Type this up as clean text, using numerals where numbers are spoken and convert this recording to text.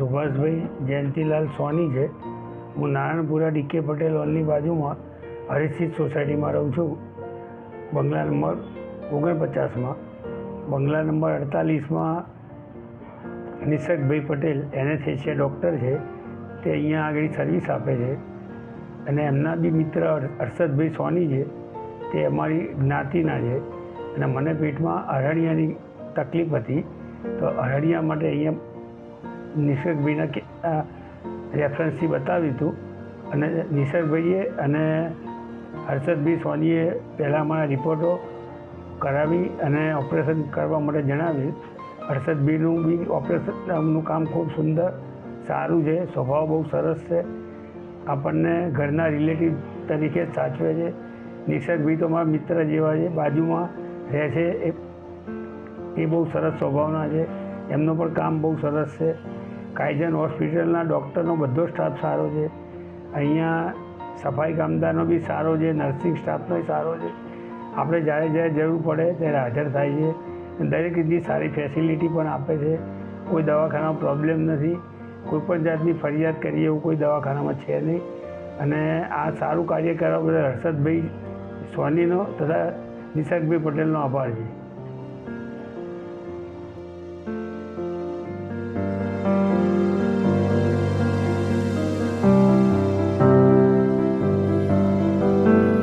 સુભાષભાઈ જયંતિલાલ સોની છે। હું નારાયણપુરા ડીકે પટેલ હોલની બાજુમાં હરિસિદ્ધ સોસાયટીમાં રહું છું। બંગલા નંબર 49માં, બંગલા નંબર 48માં નિસર્ગભાઈ પટેલ એનેસ્થેસિયા ડૉક્ટર છે, તે અહીંયા આગળ સર્વિસ આપે છે। અને એમના બી મિત્ર હર્ષદભાઈ સોની છે, તે અમારી જ્ઞાતિના છે। અને મને પેટમાં અરણ્યાની તકલીફ હતી, તો અરણ્યા માટે અહીંયા નિસર્ગભાઈના રેફરન્સથી બતાવ્યું હતું। અને નિસર્ગભાઈએ અને હર્ષદભાઈ સોનીએ પહેલાં મારા રિપોર્ટો કરાવી અને ઓપરેશન કરવા માટે જણાવ્યું। હર્ષદભાઈનું બી ઓપરેશનનું કામ ખૂબ સુંદર સારું છે, સ્વભાવ બહુ સરસ છે, આપણને ઘરના રિલેટિવ તરીકે સાચવે છે। નિસર્ગભાઈ તો મારા મિત્ર જેવા છે, બાજુમાં રહે છે, એ બહુ સરસ સ્વભાવના છે, એમનું પણ કામ બહુ સરસ છે। કાયજન હોસ્પિટલના ડૉક્ટરનો બધો સ્ટાફ સારો છે, અહીંયા સફાઈ કામદારનો બી સારો છે, નર્સિંગ સ્ટાફનો સારો છે। આપણે જ્યારે જ્યારે જરૂર પડે ત્યારે હાજર થાય છે, દરેક રીતની સારી ફેસિલિટી પણ આપે છે। કોઈ દવાખાનામાં પ્રોબ્લેમ નથી, કોઈપણ જાતની ફરિયાદ કરીએ એવું કોઈ દવાખાનામાં છે નહીં। અને આ સારું કાર્ય કરવા બદલ હર્ષદભાઈ સોનીનો તથા નિસર્ગભાઈ પટેલનો આભાર છે।